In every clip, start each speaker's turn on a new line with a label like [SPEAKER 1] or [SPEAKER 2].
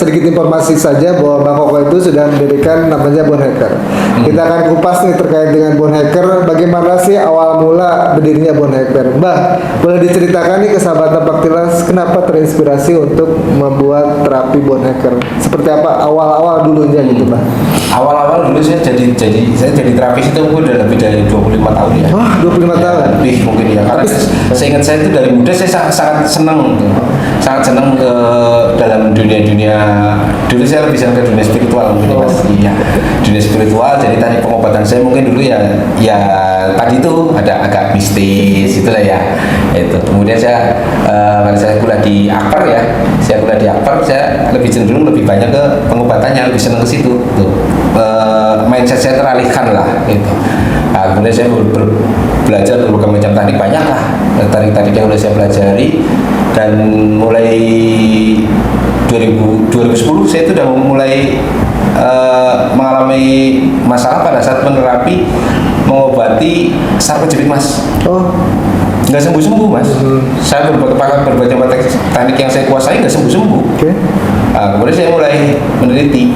[SPEAKER 1] sedikit informasi saja bahwa Bang Koko itu sudah mendirikan namanya Bone Hacker. Kita akan kupas nih terkait dengan Bone Hacker. Bagaimana sih awal mula berdirinya Bone Hacker? Mbak, boleh diceritakan nih ke sahabat Tapak Tilas kenapa terinspirasi untuk membuat terapi Bone Hacker? Seperti apa awal-awal dulunya gitu, Mbak?
[SPEAKER 2] Awal-awal dulu saya jadi terapis itu udah lebih dari 25 tahun ya.
[SPEAKER 1] Wah, 25 tahun.
[SPEAKER 2] Lebih mungkin ya. Karena saya ingat saya itu dari muda saya sangat senang ke dalam dunia dulu saya lebih senang ke dunia spiritual mungkin Mas. Iya. Dunia spiritual, jadi tadi pengobatan saya mungkin dulu ya tadi itu ada agak mistis itulah ya. Itu. Kemudian saya karena saya kuliah di Akper ya. Saya kuliah di Akper, saya lebih cenderung lebih banyak ke pengobatannya, lebih senang ke situ. Tuh. Mindset saya teralihkan lah gitu. Nah, kemudian saya belajar berbagai macam teknik banyak lah teknik yang udah saya pelajari, dan mulai 2010 saya itu udah mulai mengalami masalah pada saat menerapi mengobati saraf kejepit Mas.
[SPEAKER 1] Oh,
[SPEAKER 2] nggak sembuh Mas. Saya berbagai macam teknik yang saya kuasai nggak sembuh.
[SPEAKER 1] oke.
[SPEAKER 2] Kemudian saya mulai meneliti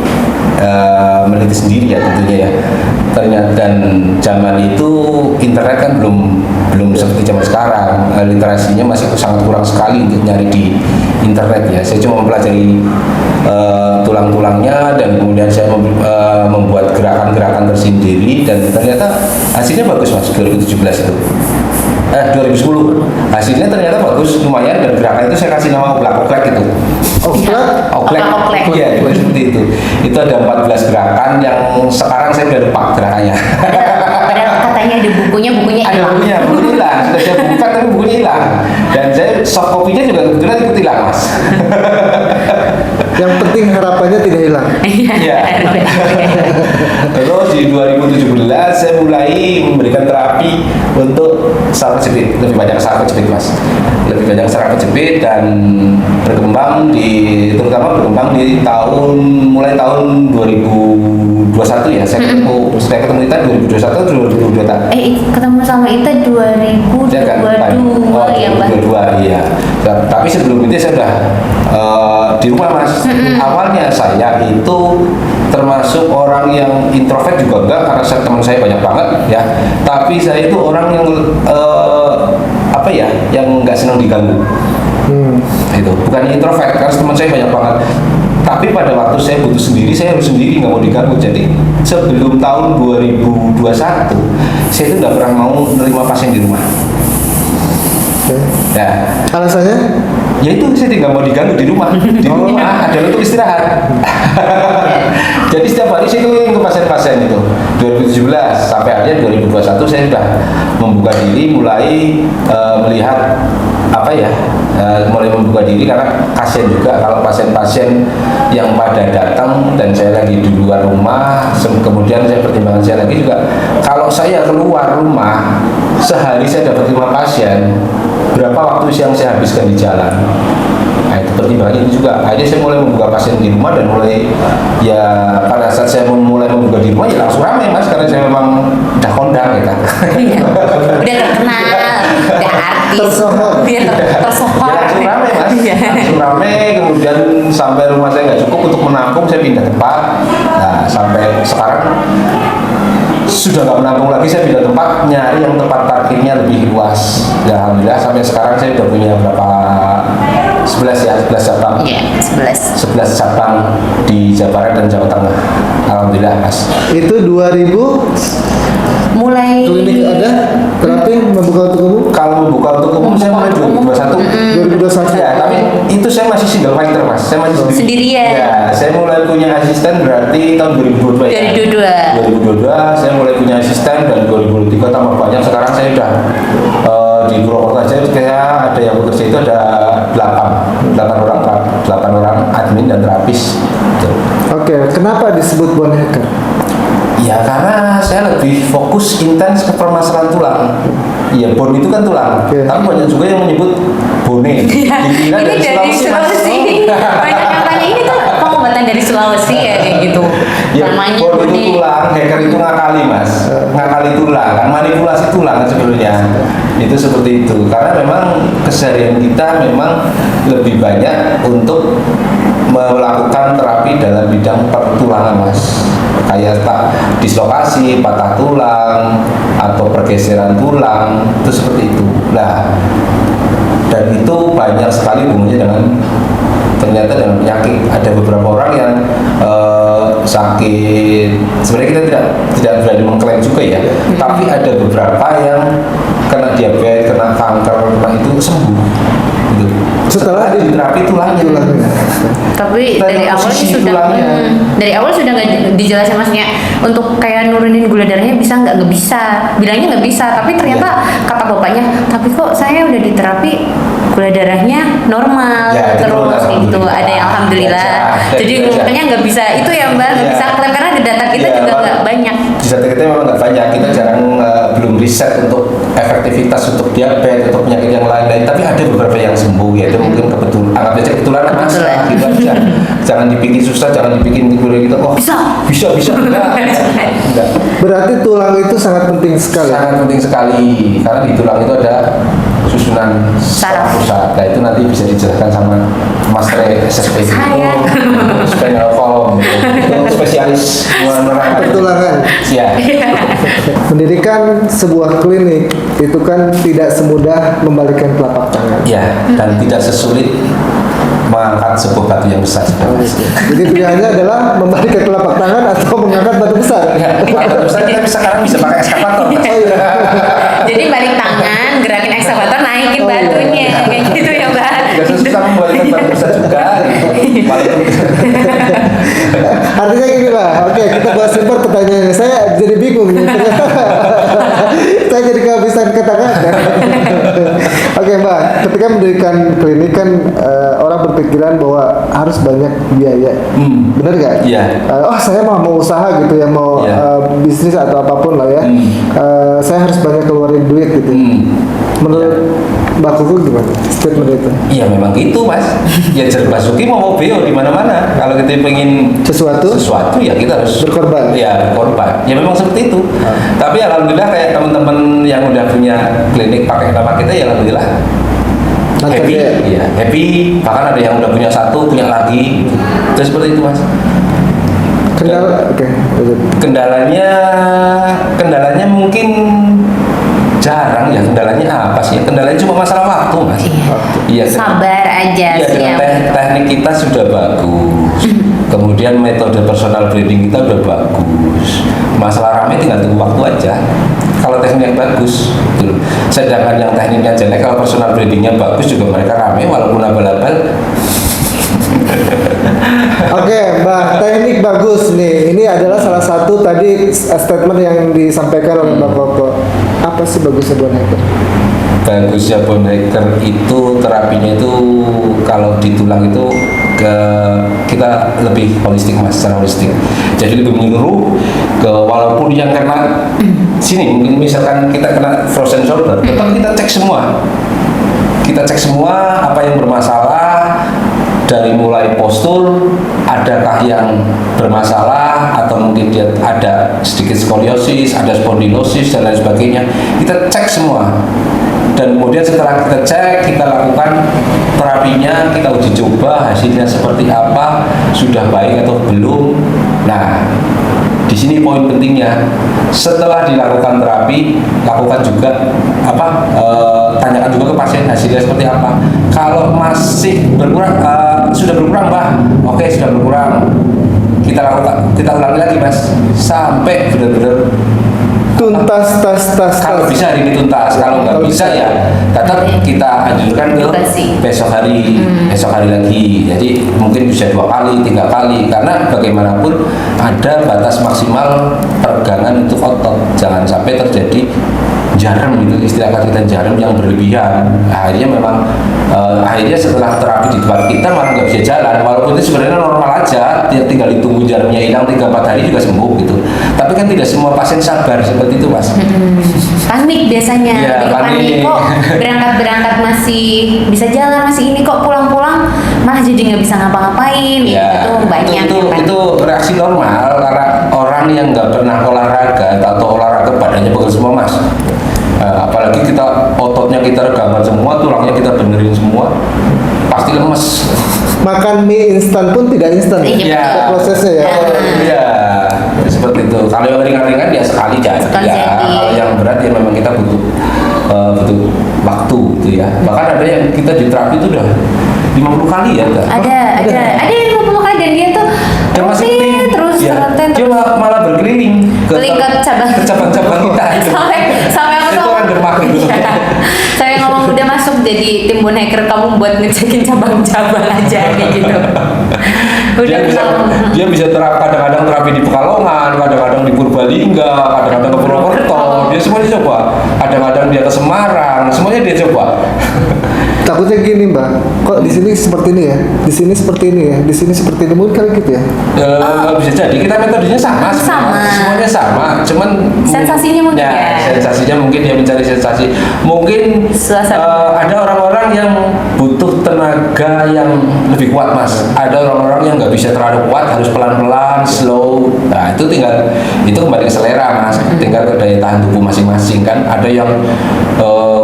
[SPEAKER 2] sendiri ya tentunya ya. Ternyata dan zaman itu internet kan belum seperti zaman sekarang. Literasinya masih sangat kurang sekali untuk nyari di internet ya. Saya cuma mempelajari tulang-tulangnya, dan kemudian saya membuat gerakan-gerakan tersendiri, dan ternyata hasilnya bagus Mas 2017 itu. 2010 hasilnya ternyata bagus, lumayan, dan gerakan itu saya kasih nama oklek gitu. Oklek. Iya, seperti itu. Itu ada 14 gerakan yang sekarang saya udah lupa gerakannya.
[SPEAKER 3] Padahal katanya ada bukunya
[SPEAKER 2] Ada bukunya hilang. Sudah saya buka tapi bukunya hilang. Dan saya soft copy-nya juga kebetulan ikut hilang Mas.
[SPEAKER 1] Yang penting harapannya tidak hilang.
[SPEAKER 2] Iya. Terus di 2017 saya mulai memberikan terapi untuk saraf kejepit, lebih banyak saraf kejepit Mas. Lebih banyak saraf kejepit, dan terutama berkembang di mulai tahun 2021 ya. Saya ketemu Ita 2021 atau 2022?
[SPEAKER 3] Ketemu sama Ita 2022 ya Mbak.
[SPEAKER 2] 2022 iya. Tapi sebelum itu saya sudah di rumah Mas. Awalnya saya itu termasuk orang yang introvert juga enggak, karena teman saya banyak banget ya. Tapi saya itu orang yang yang nggak senang diganggu. Itu bukan introvert, karena teman saya banyak banget. Tapi pada waktu saya butuh sendiri, saya harus sendiri, nggak mau diganggu. Jadi sebelum tahun 2021 saya itu nggak pernah mau menerima pasien di rumah. Ya.
[SPEAKER 1] Alasannya?
[SPEAKER 2] Ya itu saya tidak mau diganggu di rumah. Di rumah adalah untuk istirahat. Jadi setiap hari saya keliling ke pasien-pasien itu. 2017 sampai akhirnya 2021 saya sudah membuka diri, mulai melihat mulai membuka diri, karena kasihan juga kalau pasien-pasien yang pada datang dan saya lagi di luar rumah. Kemudian pertimbangan saya lagi juga, kalau saya keluar rumah sehari saya dapat 5 pasien, berapa waktu yang saya habiskan di jalan. Nah, itu pertimbangan itu juga. Akhirnya saya mulai membuka pasien di rumah, dan mulai ya pada saat saya mulai membuka di rumah ya langsung ramai Mas, karena saya memang udah kondang gitu.
[SPEAKER 3] Udah terkenal, udah artis.
[SPEAKER 1] Tersohor.
[SPEAKER 3] Tersohor.
[SPEAKER 2] Ya, langsung ramai Mas. Langsung ramai, kemudian sampai rumah saya nggak cukup untuk menampung, saya pindah tempat. Nah, sampai sekarang sudah nggak menampung lagi, saya pindah tempat, nyari yang tempat parkirnya lebih luas. Ya alhamdulillah sampai sekarang saya udah punya berapa 11 cabang.
[SPEAKER 3] Iya,
[SPEAKER 2] 11 cabang di Jawa Barat dan Jawa Tengah. Alhamdulillah Mas.
[SPEAKER 1] Itu 2000
[SPEAKER 3] mulai
[SPEAKER 1] klinik ada terapi membuka untuk umum?
[SPEAKER 2] Kalau membuka untuk umum saya mulai 2021.
[SPEAKER 1] 2021.
[SPEAKER 2] Ya, tapi itu saya masih single fighter Mas. Saya masih
[SPEAKER 3] sendirian.
[SPEAKER 2] Ya, saya mulai punya asisten berarti tahun 2022 ya. 2022 saya mulai punya asisten, dan 2023 tambah banyak. Sekarang saya udah di Purwokerto aja kayak ada yang bekerja itu ada 8 orang admin dan terapis.
[SPEAKER 1] Oke, kenapa disebut Bone Hacker?
[SPEAKER 2] Ya karena saya lebih fokus intens ke permasalahan tulang. Iya, bone itu kan tulang.
[SPEAKER 1] Oke.
[SPEAKER 2] Tapi banyak juga yang menyebut bone.
[SPEAKER 3] Ini dari Sulawesi. Banyak yang tanya, ini tuh pengobatan dari Sulawesi ya, kayak gitu.
[SPEAKER 2] Ya
[SPEAKER 3] namanya
[SPEAKER 2] bor itu
[SPEAKER 3] nih.
[SPEAKER 2] tulang, hacker itu ngakali mas, ngakali tulang, kan manipulasi tulang kan sebenarnya. Itu seperti itu, karena memang keseharian kita memang lebih banyak untuk melakukan terapi dalam bidang pertulangan mas, kayak dislokasi, patah tulang atau pergeseran tulang, itu seperti itu. Nah, dan itu banyak sekali hubungannya dengan ternyata dengan penyakit. Ada beberapa orang yang sakit, sebenarnya kita tidak berani mengklaim juga ya, tapi ada beberapa yang kena diabetes, kena kanker, kena itu sembuh gitu. Setelah diterapi tulangnya.
[SPEAKER 3] Tapi dari awal
[SPEAKER 2] posisi
[SPEAKER 3] sudah
[SPEAKER 2] tulangnya.
[SPEAKER 3] dari awal sudah nggak dijelasin maksudnya untuk kayak nurunin gula darahnya bisa nggak bisa, bilangnya nggak bisa, tapi ternyata kata bapaknya tapi kok saya udah diterapi gula darahnya normal
[SPEAKER 2] Ya, itu
[SPEAKER 3] terus gitu,
[SPEAKER 2] alhamdulillah.
[SPEAKER 3] ada yang alhamdulillah.
[SPEAKER 2] Ya,
[SPEAKER 3] Jadi
[SPEAKER 2] ya, ya.
[SPEAKER 3] makanya nggak bisa itu ya mbak, nggak
[SPEAKER 2] Ya.
[SPEAKER 3] bisa klaim karena di data kita
[SPEAKER 2] Ya,
[SPEAKER 3] juga
[SPEAKER 2] Pak.
[SPEAKER 3] nggak banyak.
[SPEAKER 2] Di data kita memang nggak banyak, kita jarang belum riset untuk efektivitas untuk diabetes, untuk penyakit yang lain-lain, tapi ada beberapa yang sembuh, ya itu mungkin kebetulan, anggap aja kebetulan mas,
[SPEAKER 3] Kebetulan.
[SPEAKER 2] gitu aja. Jangan dibikin susah, jangan dibikin gitu, oh bisa, enggak.
[SPEAKER 1] Berarti tulang itu sangat penting sekali.
[SPEAKER 2] Sangat penting sekali, karena di tulang itu ada susunan saraf pusat. Nah itu nanti bisa dijelaskan sama Mas Re SSP
[SPEAKER 3] Saya.
[SPEAKER 2] spinal column, itu spesialis menerangkan
[SPEAKER 1] Pertulangan.
[SPEAKER 2] ya.
[SPEAKER 1] Mendirikan sebuah klinik itu kan tidak semudah membalikkan telapak tangan.
[SPEAKER 2] Ya, dan tidak sesulit mengangkat sebuah batu yang besar.
[SPEAKER 1] Jadi pilihannya adalah membalikkan telapak tangan atau mengangkat batu besar.
[SPEAKER 2] Ya, batu besar kita sekarang bisa pakai eskavator. Mas.
[SPEAKER 1] Oh iya.
[SPEAKER 3] Jadi balik tangan, gerakin ekskavator, naikin
[SPEAKER 1] Oh, iya.
[SPEAKER 3] batunya, kayak gitu ya mbak.
[SPEAKER 2] Gak susah membalikkan batu besar juga. Gitu.
[SPEAKER 1] Artinya gini lah, oke kita bahas simpel pertanyaannya. Saya jadi bingung. Saya jadi kehabisan kata-kata. Oke mbak, ketika mendirikan klinik kan orang berpikiran bahwa harus banyak biaya. Benar nggak?
[SPEAKER 2] Iya.
[SPEAKER 1] Oh saya mau usaha gitu ya, mau
[SPEAKER 2] Iya.
[SPEAKER 1] bisnis atau apapun lah ya. Saya harus banyak keluarin duit gitu. Menurut Mbak Kuku gimana statement itu?
[SPEAKER 2] Iya memang gitu mas. Ya Jar Basuki mau beo di mana-mana. Kalau kita pengen
[SPEAKER 1] Sesuatu
[SPEAKER 2] ya kita harus
[SPEAKER 1] berkorban.
[SPEAKER 2] Ya berkorban. Ya memang seperti itu. Tapi alhamdulillah kayak teman-teman yang udah punya klinik pakai nama kita ya alhamdulillah
[SPEAKER 1] Mantap
[SPEAKER 2] happy.
[SPEAKER 1] ya.
[SPEAKER 2] Iya happy. Bahkan ada yang udah punya satu, punya lagi. Terus seperti itu mas.
[SPEAKER 1] Kendala, oke. Lanjut.
[SPEAKER 2] Kendalanya mungkin jarang ya. Kendalanya apa sih? Kendalanya cuma masalah waktu mas. Iya.
[SPEAKER 3] Sabar aja
[SPEAKER 2] Iya,
[SPEAKER 3] sih
[SPEAKER 2] dengan
[SPEAKER 3] ya.
[SPEAKER 2] teknik kita sudah bagus. Kemudian metode personal branding kita udah bagus. Masalah rame tinggal tunggu waktu aja. Kalau tekniknya bagus, gitu loh. Sedangkan yang tekniknya jelek, kalau personal brandingnya bagus juga mereka rame walaupun abal-abal.
[SPEAKER 1] Oke, Mbak, teknik bagus nih. Ini adalah salah satu tadi statement yang disampaikan oleh Mbak Koko. Apa sih bagusnya bone hacker?
[SPEAKER 2] Bagusnya bone hacker itu terapinya itu kalau di tulang itu kita lebih holistik mas, secara holistik. Jadi lebih menyeluruh ke walaupun yang kena sini mungkin misalkan kita kena frozen shoulder, tetap kita cek semua. Kita cek semua apa yang bermasalah dari mulai postur, adakah yang bermasalah atau mungkin dia ada sedikit skoliosis, ada spondylosis dan lain sebagainya. Kita cek semua. Dan kemudian setelah kita cek, kita lakukan terapinya, kita uji coba hasilnya seperti apa, sudah baik atau belum. Nah, di sini poin pentingnya. Setelah dilakukan terapi, lakukan juga tanyakan juga ke pasien hasilnya seperti apa. Kalau masih berkurang, sudah berkurang bah, oke sudah berkurang. Kita ulangi lagi mas, sampai benar-benar
[SPEAKER 1] Tuntas, tas.
[SPEAKER 2] kalau bisa hari ini tuntas, kalau nggak bisa ya tetap kita anjurkan ke
[SPEAKER 3] Edukasi.
[SPEAKER 2] besok hari lagi. Jadi mungkin bisa 2 kali, 3 kali, karena bagaimanapun ada batas maksimal pergangan untuk otot. Jangan sampai terjadi jarum gitu, istilah kita jarum yang berlebihan. Akhirnya memang akhirnya setelah terapi di tempat kita malah nggak bisa jalan, walaupun itu sebenarnya normal aja, tinggal ditunggu jarumnya hilang 3-4 hari juga sembuh gitu. Tapi kan tidak semua pasien sabar seperti itu mas.
[SPEAKER 3] Panik biasanya,
[SPEAKER 2] Iya,
[SPEAKER 3] panik
[SPEAKER 2] panik.
[SPEAKER 3] kok berangkat masih bisa jalan, masih ini kok pulang-pulang malah jadi nggak bisa ngapa-ngapain gitu banyak
[SPEAKER 2] itu reaksi normal karena orang yang nggak pernah olahraga atau olahraga badannya pegel semua mas. Apalagi kita ototnya kita regaman semua, tulangnya kita benerin semua, pasti lemes.
[SPEAKER 1] Makan mie instan pun tidak instan.
[SPEAKER 3] Iya.
[SPEAKER 1] Ada prosesnya ya.
[SPEAKER 2] Iya, seperti itu. Kalau yang ringan-ringan ya sekali jadi ya. Kalau yang berat ya memang kita butuh waktu gitu ya. Bahkan ada yang kita di terapi itu udah 50 kali ya.
[SPEAKER 3] Ada yang 50 kali dan dia tuh
[SPEAKER 2] Dia masih
[SPEAKER 3] rutin terus
[SPEAKER 2] ya,
[SPEAKER 3] rutin
[SPEAKER 2] dia
[SPEAKER 3] terus
[SPEAKER 2] malah berkeliling ke cabang-cabang kita itu.
[SPEAKER 3] sampai aku
[SPEAKER 2] Itu
[SPEAKER 3] tuh
[SPEAKER 2] kan dermaga itu.
[SPEAKER 3] Iya. Saya ngomong udah masuk jadi tim Bone Hacker, kamu buat ngecekin cabang-cabang aja kayak gitu.
[SPEAKER 2] Dia bisa kadang-kadang terapi di Pekalongan, kadang-kadang di Purbalingga, kadang-kadang ke Purwokerto. Dia semuanya coba. Kadang-kadang dia ke Semarang, semuanya dia coba.
[SPEAKER 1] Takutnya gini mbak, kok di sini seperti ini ya, di sini seperti ini ya, di sini seperti ini, mungkin kali gitu ya.
[SPEAKER 2] Bisa jadi kita metodenya sama. Semuanya sama, cuman
[SPEAKER 3] sensasinya mungkin ya.
[SPEAKER 2] Sensasinya mungkin dia mencari sensasi. Mungkin ada orang-orang yang butuh tenaga yang lebih kuat mas. Ada orang-orang yang nggak bisa terlalu kuat, harus pelan-pelan, slow. Nah itu kembali ke selera mas. Tinggal ke daya tahan tubuh masing-masing kan. Ada yang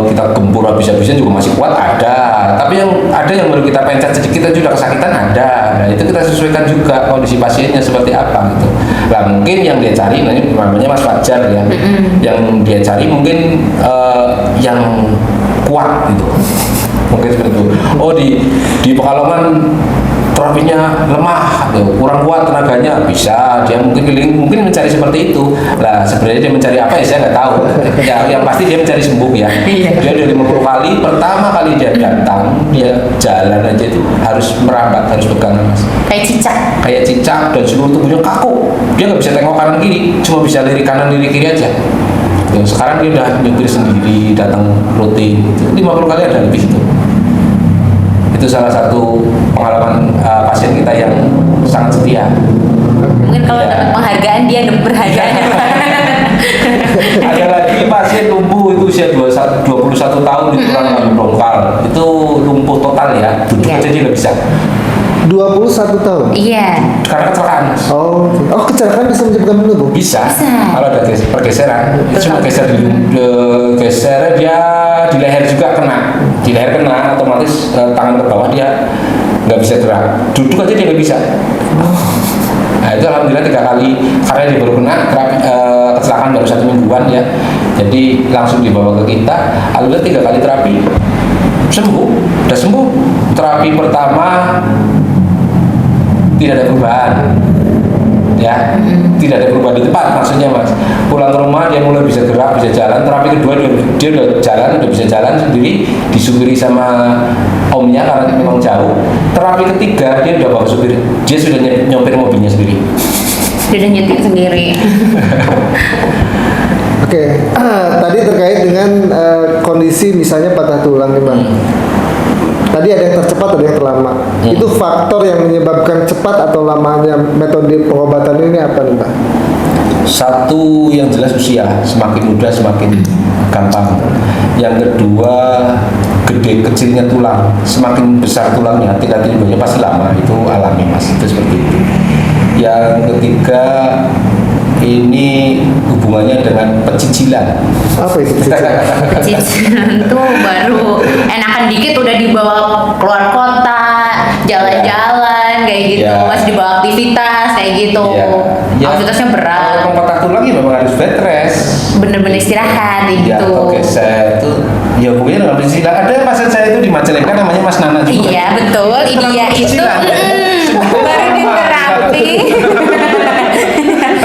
[SPEAKER 2] kita gempur habis-habisan juga masih kuat ada. Tapi ada yang baru kita pencet sedikit aja udah kesakitan ada. Nah itu kita sesuaikan juga kondisi pasiennya seperti apa gitu. Nah mungkin yang dia cari, namanya Mas Fajar ya, yang dia cari mungkin yang kuat gitu. Mungkin seperti itu. Oh di Pekalongan terapinya lemah, tuh, kurang kuat tenaganya, bisa dia mungkin mencari seperti itu. Lah sebenarnya dia mencari apa ya saya nggak tahu. Ya yang pasti dia mencari sembuh ya. Dia udah 50 kali, pertama kali dia datang dia jalan aja itu harus merambat, harus pegangan mas. Kayak cicak dan seluruh tubuhnya kaku. Dia nggak bisa tengok kanan kiri, cuma bisa lirik kanan lirik kiri aja. Tuh, sekarang dia udah nyetir sendiri, datang rutin. 50 kali ada lebih itu. Itu salah satu pengalaman pasien kita yang sangat setia.
[SPEAKER 3] Mungkin kalau dapat penghargaan dia dapat berhargaan.
[SPEAKER 2] Ada lagi pasien lumpuh itu usia 21 tahun di tulang kami bongkal. Itu lumpuh total ya, duduk aja dia nggak bisa.
[SPEAKER 1] 21 tahun?
[SPEAKER 3] Iya.
[SPEAKER 2] Karena kecelakaan.
[SPEAKER 1] Oh kecelakaan bisa menyebabkan lumpuh bu?
[SPEAKER 2] Bisa. Kalau ada pergeseran, itu cuma geser dia di leher juga kena. Di leher kena, otomatis tangan ke bawah dia nggak bisa gerak. Duduk aja dia nggak bisa. Nah itu alhamdulillah 3 kali karena dia baru kena kecelakaan baru 1 mingguan ya. Jadi langsung dibawa ke kita. Alhamdulillah 3 kali terapi sembuh, udah sembuh. Terapi pertama tidak ada perubahan. Ya, tidak ada perubahan di tempat maksudnya mas. Pulang ke rumah dia mulai bisa gerak, bisa jalan. Terapi kedua dia udah jalan, udah bisa jalan sendiri, disupiri sama omnya karena memang jauh. Terapi ketiga dia udah bawa supir, dia sudah nyopir mobilnya sendiri.
[SPEAKER 3] Dia udah nyetir sendiri.
[SPEAKER 1] Oke, tadi terkait dengan kondisi misalnya patah tulang nih bang. Tadi ada yang tercepat, ada yang terlama. Itu faktor yang menyebabkan cepat atau lamanya metode pengobatan ini apa nih Pak?
[SPEAKER 2] Satu yang jelas usia, semakin muda semakin gampang. Yang kedua gede kecilnya tulang, semakin besar tulangnya tingkat timbulnya pasti lama, itu alami mas, itu seperti itu. Yang ketiga ini hubungannya dengan pecicilan.
[SPEAKER 1] Apa itu pecicilan?
[SPEAKER 3] Pecicilan tuh baru enakan dikit udah dibawa keluar kota, jalan-jalan kayak gitu, masih dibawa aktivitas kayak gitu. Aktivitasnya berat.
[SPEAKER 2] Kalau patah tulang ya memang harus bed rest.
[SPEAKER 3] Bener-bener istirahat kayak gitu.
[SPEAKER 2] Oke, saya itu ya pokoknya dengan pecicilan. Ada pasien saya itu di Majalengka namanya Mas Nana juga.
[SPEAKER 3] Iya betul, ini dia itu baru diterapi.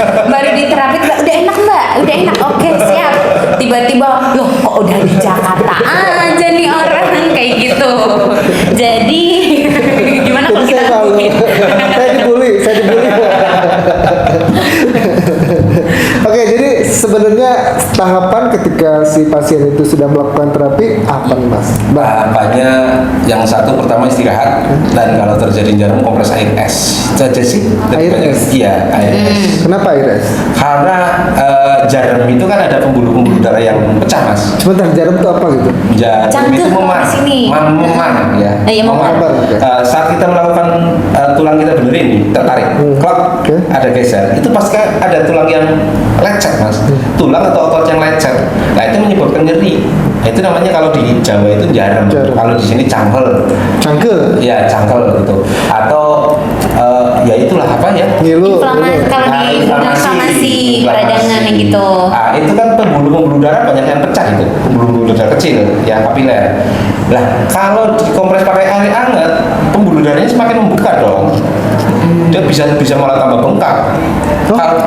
[SPEAKER 3] Baru diterapi udah enak mbak, udah enak, oke siap. Tiba-tiba loh kok udah di Jakarta aja nih orang kayak gitu. Jadi gimana kalau kita ngomongin?
[SPEAKER 1] Saya dibully. Oke, jadi sebenarnya tahapan ketika si pasien itu sudah melakukan terapi apa nih Mas?
[SPEAKER 2] Tahapannya yang satu pertama istirahat, dan kalau terjadi jarum kompres air es. Itu aja sih.
[SPEAKER 1] Air
[SPEAKER 2] Lebih banyak-
[SPEAKER 1] es?
[SPEAKER 2] Iya, air es.
[SPEAKER 1] Kenapa air es?
[SPEAKER 2] Karena jarum itu kan ada pembuluh-pembuluh darah yang pecah, Mas.
[SPEAKER 1] Sebentar, jarum itu apa gitu?
[SPEAKER 2] Jarum
[SPEAKER 3] Cangkeh
[SPEAKER 2] itu
[SPEAKER 3] kalau
[SPEAKER 2] memar,
[SPEAKER 3] di sini.
[SPEAKER 2] memar ya.
[SPEAKER 3] Iya, memar.
[SPEAKER 1] Oke.
[SPEAKER 2] Saat kita melakukan tulang kita benerin nih, tertarik, klok,
[SPEAKER 1] Oke.
[SPEAKER 2] ada geser. Itu pasti ada tulang yang lecet, Mas. Tulang atau otot yang lecet. Nah itu menyebabkan nyeri. Nah, itu namanya kalau di Jawa itu jarum.
[SPEAKER 1] Jarum.
[SPEAKER 2] Kalau di sini cangkel.
[SPEAKER 1] Cangkel,
[SPEAKER 2] Ya cangkel gitu. Atau ya itulah apa ya?
[SPEAKER 1] ngilu,
[SPEAKER 3] Inflamasi,
[SPEAKER 1] ngilu.
[SPEAKER 3] kalau
[SPEAKER 2] Nah,
[SPEAKER 3] di inflamasi peradangan yang gitu.
[SPEAKER 2] Nah, itu kan pembuluh-pembuluh darah banyak yang pecah itu, pembuluh-pembuluh darah kecil yang kapiler. Lah, kalau dikompres pakai air hangat, pembuluh darahnya semakin membuka dong. Dia bisa malah tambah bengkak.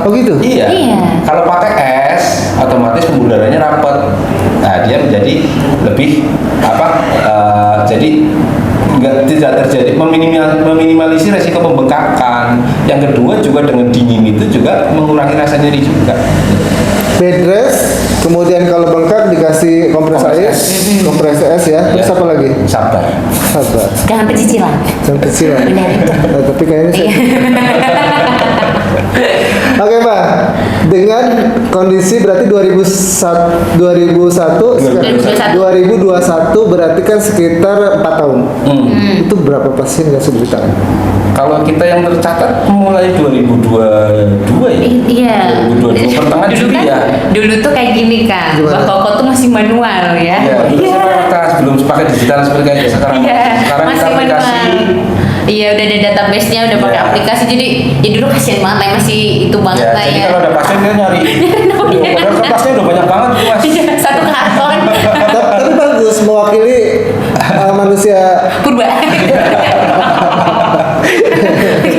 [SPEAKER 1] Oh gitu?
[SPEAKER 2] Iya.
[SPEAKER 3] Iya.
[SPEAKER 2] Kalau pakai es, otomatis pembuluh darahnya rapat. Nah, dia menjadi lebih apa? Jadi tidak terjadi meminimalisir resiko pembengkakan. Yang kedua juga dengan dingin itu juga mengurangi rasa nyeri juga.
[SPEAKER 1] Bed rest, kemudian kalau bengkak dikasih kompres air, kompres es ya. Terus
[SPEAKER 2] Ya.
[SPEAKER 1] apa lagi?
[SPEAKER 2] Sabar.
[SPEAKER 1] Sabar.
[SPEAKER 3] Jangan pecicilan.
[SPEAKER 1] Yang kecil lah.
[SPEAKER 3] Benar itu.
[SPEAKER 1] Nah, tapi kayaknya saya.
[SPEAKER 3] Iya.
[SPEAKER 1] Oke Pak, dengan kondisi berarti 2001 berarti kan sekitar 4 tahun. Itu berapa pasien yang sudah ditangani?
[SPEAKER 2] Kalau kita yang tercatat mulai 2022 ya.
[SPEAKER 3] Iya.
[SPEAKER 2] 2022 pertengahan
[SPEAKER 3] Dulu
[SPEAKER 2] Juli
[SPEAKER 3] kan,
[SPEAKER 2] ya.
[SPEAKER 3] dulu tuh kayak gini kan,
[SPEAKER 1] Gimana?
[SPEAKER 3] Mbak Koko tuh masih manual ya.
[SPEAKER 2] Iya, dulu
[SPEAKER 3] Iya.
[SPEAKER 2] kertas belum pakai digital seperti kayak sekarang.
[SPEAKER 3] Iya,
[SPEAKER 2] Sekarang kita
[SPEAKER 3] masih
[SPEAKER 2] aplikasi.
[SPEAKER 3] manual. Iya, udah ada database-nya, udah pakai
[SPEAKER 2] Iya.
[SPEAKER 3] aplikasi. Jadi, ya dulu kasihan banget lah, masih itu banget
[SPEAKER 2] Ya,
[SPEAKER 3] lah
[SPEAKER 2] jadi
[SPEAKER 3] ya.
[SPEAKER 2] kalau ada pasien dia nyari. Padahal kertasnya udah banyak banget tuh, Mas.
[SPEAKER 3] Iya, satu karton.
[SPEAKER 1] Tapi bagus mewakili manusia.
[SPEAKER 3] Purba.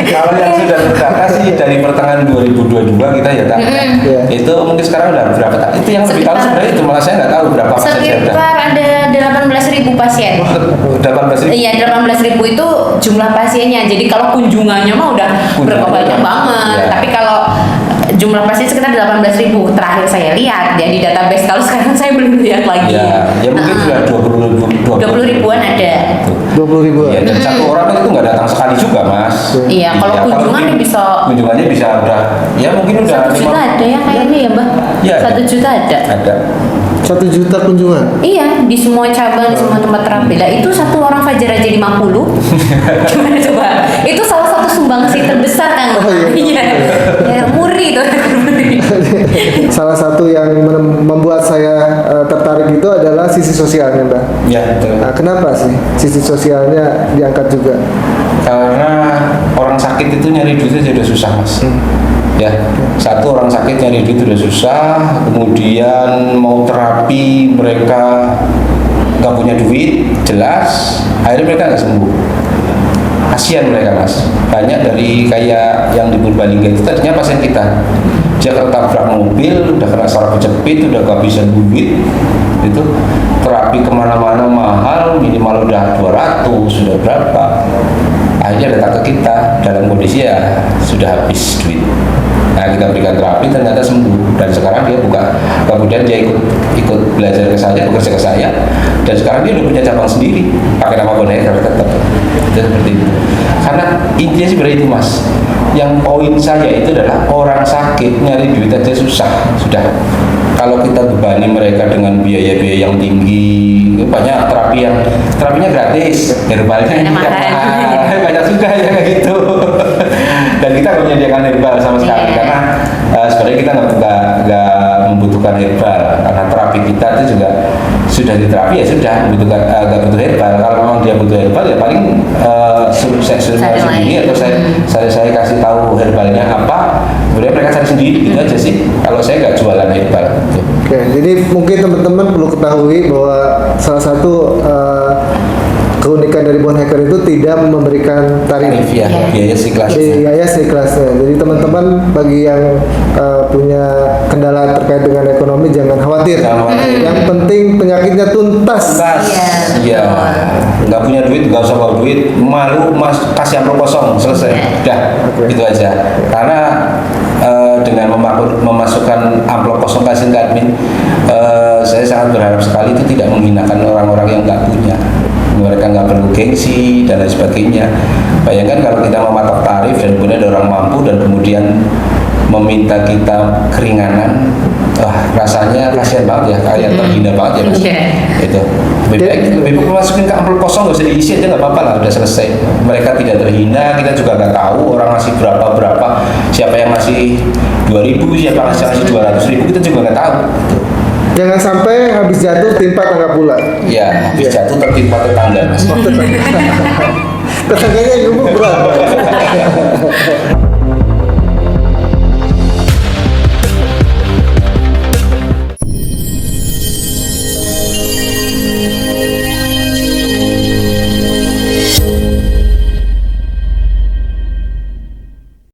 [SPEAKER 2] Kalau yang sudah tercatat sih dari pertengahan 2022 kita ya tak.
[SPEAKER 1] Iya.
[SPEAKER 2] Itu mungkin sekarang udah berapa tak? Itu yang lebih tahu
[SPEAKER 3] Sekitar-
[SPEAKER 2] sebenarnya itu malah saya nggak tahu berapa pasien saya udah.
[SPEAKER 3] Sekitar ada 18.000 pasien.
[SPEAKER 2] 18.000.
[SPEAKER 3] Iya, 18.000 itu jumlah pasiennya. Jadi kalau kunjungannya mah udah berapa banyak banget.
[SPEAKER 2] Iya.
[SPEAKER 3] Tapi kalau jumlah pasien sekitar 18.000 terakhir saya lihat ya di database. Kalau sekarang saya belum lihat lagi.
[SPEAKER 2] Ya, ya mungkin sudah
[SPEAKER 3] 20 ribuan ada.
[SPEAKER 1] 20.000.
[SPEAKER 2] Iya, dan satu orang itu nggak datang sekali juga, Mas.
[SPEAKER 3] Iya, kalau kunjungan
[SPEAKER 2] mungkin
[SPEAKER 3] bisa
[SPEAKER 2] kunjungannya bisa udah, ya mungkin udah
[SPEAKER 3] 1 juta ada ya kayaknya ya Mbak.
[SPEAKER 2] Iya,
[SPEAKER 3] 1 juta ada.
[SPEAKER 2] Ada.
[SPEAKER 1] 1 juta kunjungan.
[SPEAKER 3] Iya, di semua cabang, di semua tempat terapi. Lah itu satu orang Fajar aja 50. Gimana coba? Itu salah satu sumbangsi terbesar kan?
[SPEAKER 1] Oh, iya.
[SPEAKER 3] Iya. Ya, muri itu.
[SPEAKER 1] Salah satu yang membuat saya tertarik itu adalah sisi sosialnya Mbak.
[SPEAKER 2] Ya, betul.
[SPEAKER 1] Nah, kenapa sih sisi sosialnya diangkat juga?
[SPEAKER 2] Karena orang sakit itu nyari duit aja udah susah, Mas. Ya, satu orang sakit nyari duit udah susah, kemudian mau terapi mereka nggak punya duit, jelas, akhirnya mereka nggak sembuh. Kasihan mereka, Mas. Banyak dari kayak yang di Purbalingga itu tadinya pasien kita, dia ketabrak mobil, udah kena saraf kejepit, udah kehabisan duit, itu terapi kemana-mana mahal, minimal udah 200, sudah berapa, akhirnya datang ke kita dalam kondisi ya sudah habis duit. Nah, kita berikan terapi ternyata sembuh, dan sekarang dia buka, kemudian dia ikut belajar ke saya, bekerja ke saya, dan sekarang dia udah punya cabang sendiri pakai nama boneka tetap. Itu seperti itu. Karena intinya sih berarti itu, Mas. Yang poin saya itu adalah orang sakit nyari duit aja susah, sudah. Kalau kita bebani mereka dengan biaya-biaya yang tinggi, banyak terapinya gratis, herbalnya
[SPEAKER 3] Ada mahal.
[SPEAKER 2] mahal. Banyak juga ya kayak gitu. Dan kita nggak menyediakan herbal sama sekali,
[SPEAKER 3] Iya.
[SPEAKER 2] karena sebenarnya kita nggak membutuhkan herbal, karena terapi kita itu juga sudah diterapi ya sudah membutuhkan nggak butuh herbal. Kalau memang dia butuh herbal ya paling suruh saya
[SPEAKER 3] Cari
[SPEAKER 2] sendiri,
[SPEAKER 3] lain.
[SPEAKER 2] atau saya kasih tahu herbalnya apa, kemudian mereka cari sendiri, gitu aja sih. Kalau saya nggak jualan herbal gitu.
[SPEAKER 1] Oke, jadi mungkin teman-teman perlu ketahui bahwa salah satu keunikan dari bone hacker itu tidak memberikan tarif.
[SPEAKER 2] Tarif ya,
[SPEAKER 3] Iya.
[SPEAKER 2] biaya siklus.
[SPEAKER 1] Biaya seikhlasnya. Jadi teman-teman bagi yang punya kendala terkait dengan ekonomi jangan khawatir.
[SPEAKER 2] Jangan khawatir.
[SPEAKER 1] Yang penting penyakitnya tuntas.
[SPEAKER 3] Iya,
[SPEAKER 2] Iya, nggak punya duit, nggak usah bawa duit, malu mas kasih amplop kosong, selesai, udah,
[SPEAKER 1] Oke.
[SPEAKER 2] gitu aja. Karena dengan memasukkan amplop kosong kasih ke admin, saya sangat berharap sekali itu tidak menghinakan orang-orang yang nggak punya, mereka nggak perlu gengsi dan lain sebagainya. Bayangkan kalau kita mematok tarif dan kemudian ada orang mampu dan kemudian meminta kita keringanan, rasanya kasihan banget ya, kayak terhina banget ya mas. Itu lebih baik masukin ke amplop kosong, nggak usah diisi aja, nggak apa-apa lah, udah selesai. Mereka tidak terhina, kita juga nggak tahu orang ngasih berapa, siapa yang ngasih 2.000, siapa yang ngasih 200.000, kita juga nggak tahu. Gitu.
[SPEAKER 1] Jangan sampai habis jatuh timpa tangga pula.
[SPEAKER 2] Ya, habis jatuh tertimpa tetangga mas.
[SPEAKER 1] Tetangganya yang berat.